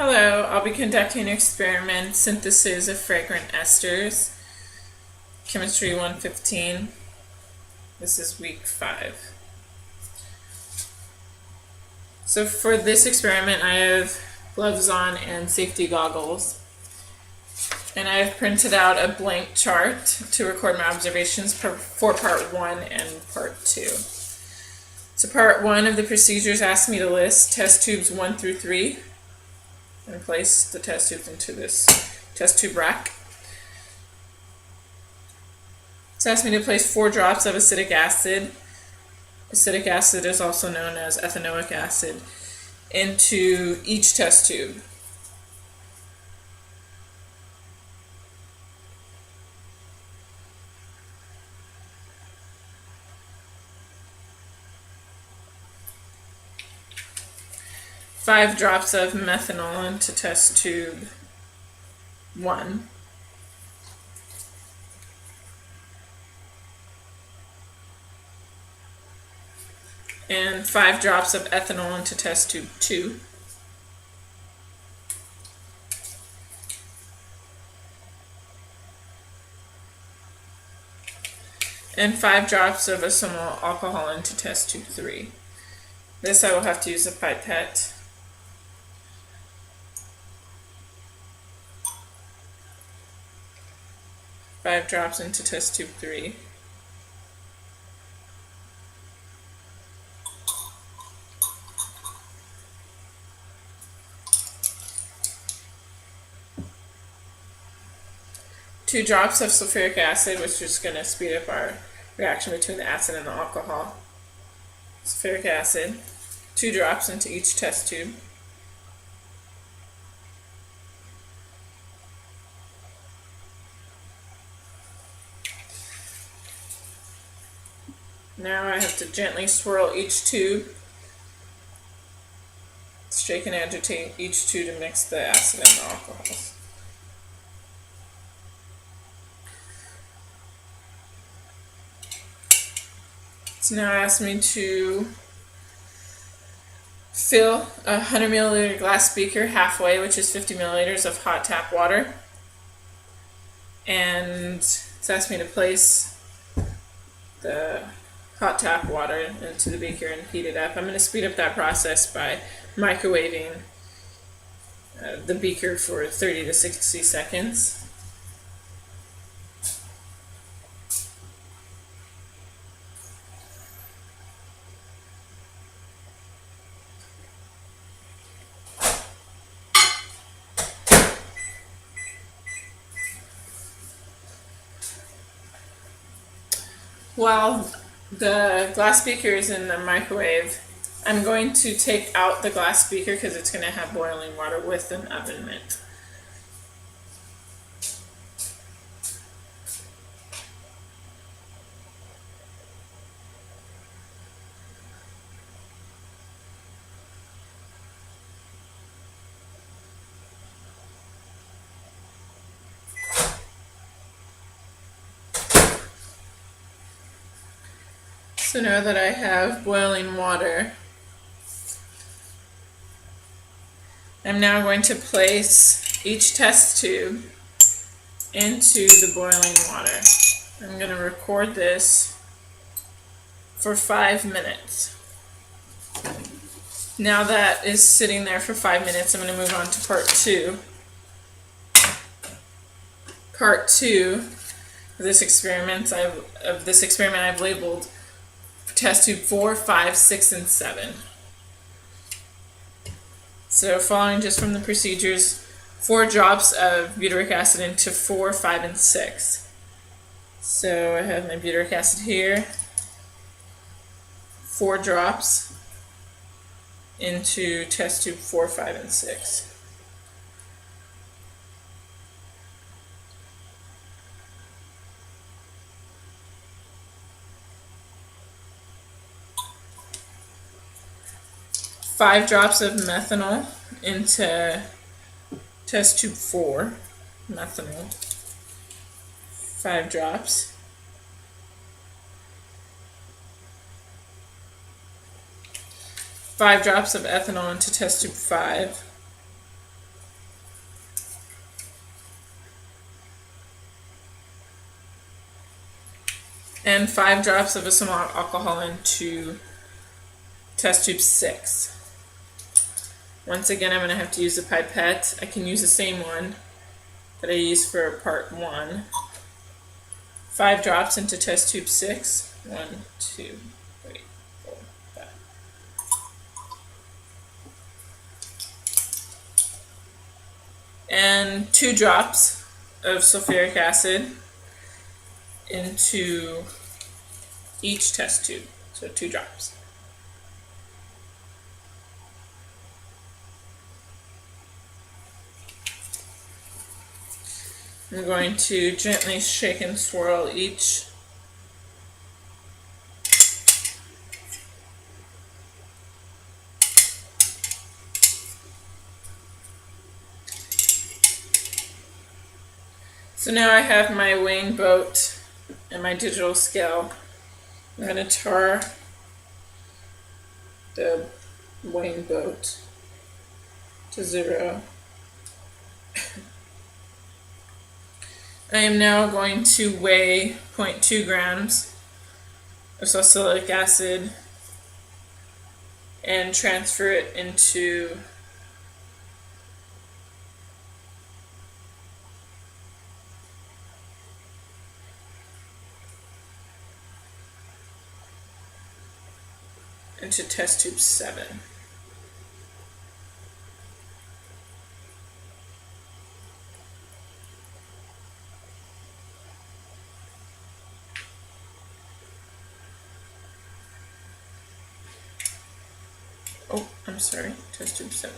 Hello, I'll be conducting an experiment, synthesis of fragrant esters, chemistry 115. This is week 5. So for this experiment I have gloves on and safety goggles. And I have printed out a blank chart to record my observations for part 1 and part 2. So part 1 of the procedures asked me to list test tubes 1 through 3 and place the test tubes into this test tube rack. It's asked me to place 4 drops of acetic acid. Acetic acid is also known as ethanoic acid into each test tube. Five drops of methanol into test tube 1. And 5 drops of ethanol into test tube 2. And 5 drops of acyl alcohol into test tube 3. This I will have to use a pipette. Five drops into test tube 3. Two drops of sulfuric acid, which is going to speed up our reaction between the acid and the alcohol. Sulfuric acid, 2 drops into each test tube. Now I have to gently swirl each tube, shake and agitate each tube to mix the acid and the alcohols. It's now asked me to fill a 100 milliliter glass beaker halfway, which is 50 milliliters of hot tap water. And it's asked me to place the hot tap water into the beaker and heat it up. I'm going to speed up that process by microwaving the beaker for 30 to 60 seconds. While the glass beaker is in the microwave, I'm going to take out the glass beaker because it's going to have boiling water with an oven mitt. So now that I have boiling water, I'm now going to place each test tube into the boiling water. I'm going to record this for 5 minutes. Now that is sitting there for 5 minutes, I'm going to move on to part 2. Part 2 of this experiment I've labeled test tube 4, 5, 6, and 7. So following just from the procedures, 4 drops of butyric acid into 4, 5, and 6. So I have my butyric acid here, 4 drops into test tube 4, 5, and 6. Five drops of methanol into test tube 4. Methanol. 5 drops. 5 drops of ethanol into test tube 5. and 5 drops of ethyl alcohol into test tube 6. Once again, I'm going to have to use a pipette. I can use the same one that I used for part 1. 5 drops into test tube 6. 1, 2, 3, 4, 5. And 2 drops of sulfuric acid into each test tube. So 2 drops. I'm going to gently shake and swirl each. So now I have my weighing boat and my digital scale. I'm going to tar the weighing boat to 0. I am now going to weigh 0.2 grams of salicylic acid and transfer it into test tube 7. Oh, I'm sorry, test tube 7.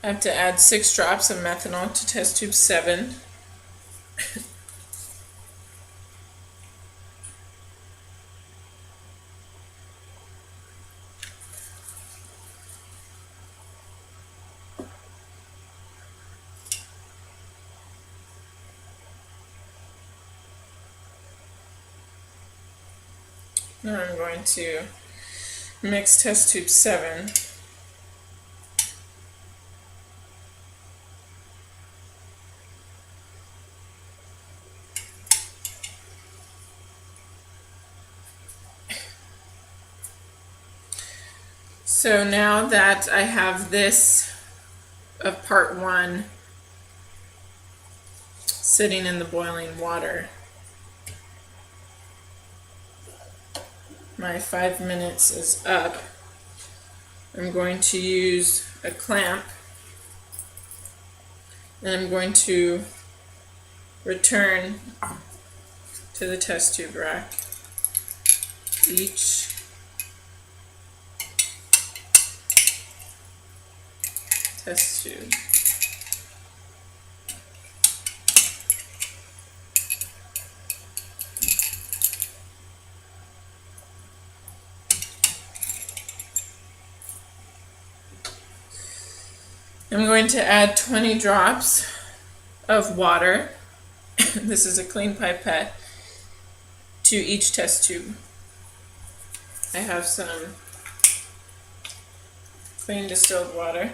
I have to add 6 drops of methanol to test tube 7. Now I'm going to mix test tube 7. So now that I have this of part 1 sitting in the boiling water, my 5 minutes is up. I'm going to use a clamp and I'm going to return to the test tube rack each test tube. I'm going to add 20 drops of water. This is a clean pipette to each test tube. I have some clean distilled water.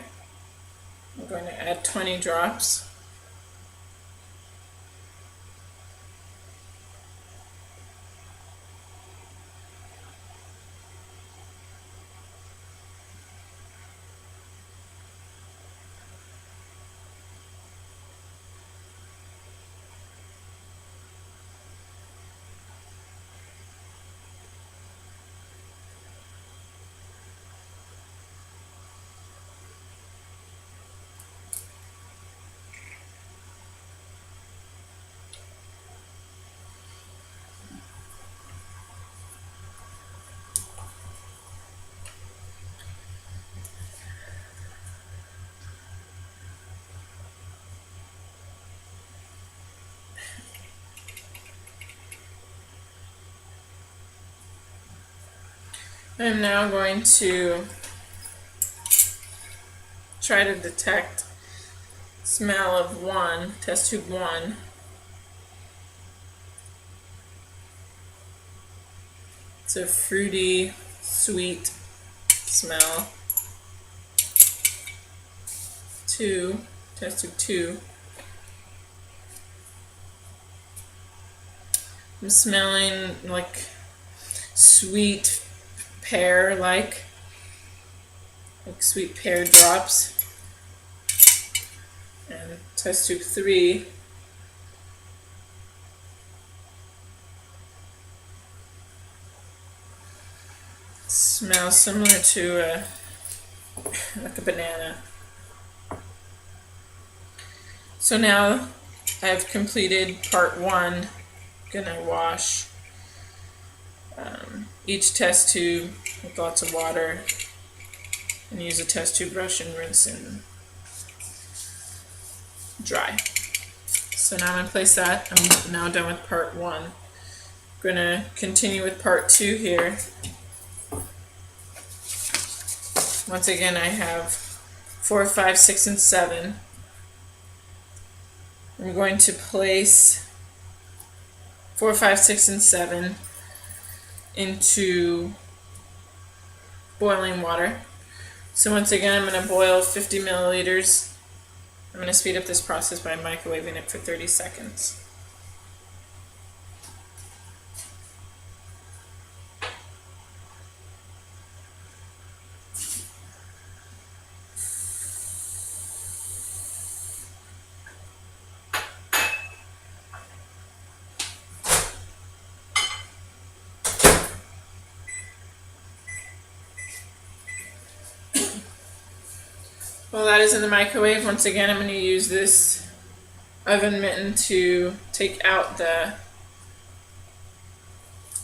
I'm going to add 20 drops. I'm now going to try to detect smell of one, test tube one. It's a fruity, sweet smell. Two, test tube two. I'm smelling like sweet pear, like sweet pear drops. And test tube three. Smells similar to like a banana. So now I've completed part one. Gonna wash each test tube with lots of water and use a test tube brush and rinse and dry. So now I'm gonna place that. I'm now done with part one. Gonna continue with part two here. Once again, I have 4, 5, 6, and 7. I'm going to place 4, 5, 6, and 7 into boiling water. So once again, I'm going to boil 50 milliliters. I'm going to speed up this process by microwaving it for 30 seconds. While that is in the microwave, once again, I'm going to use this oven mitten to take out the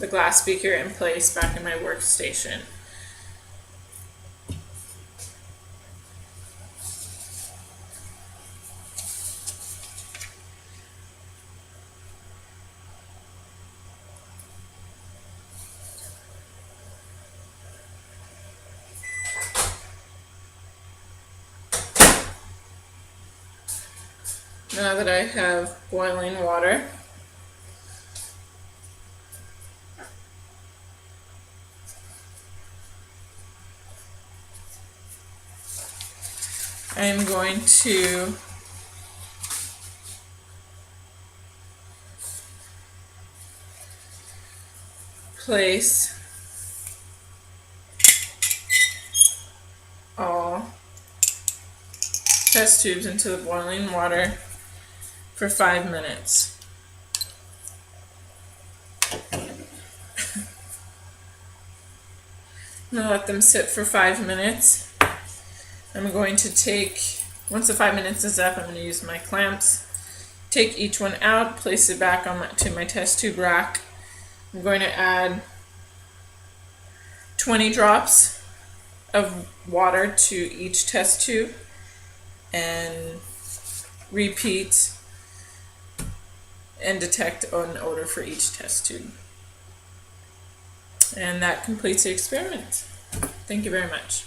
glass beaker and place back in my workstation. Now that I have boiling water, I'm going to place all test tubes into the boiling water for 5 minutes. I'm going to let them sit for 5 minutes. I'm going to take, once the 5 minutes is up, I'm going to use my clamps, take each one out, place it back on to my test tube rack. I'm going to add 20 drops of water to each test tube and repeat and detect an odor for each test tube. And that completes the experiment. Thank you very much.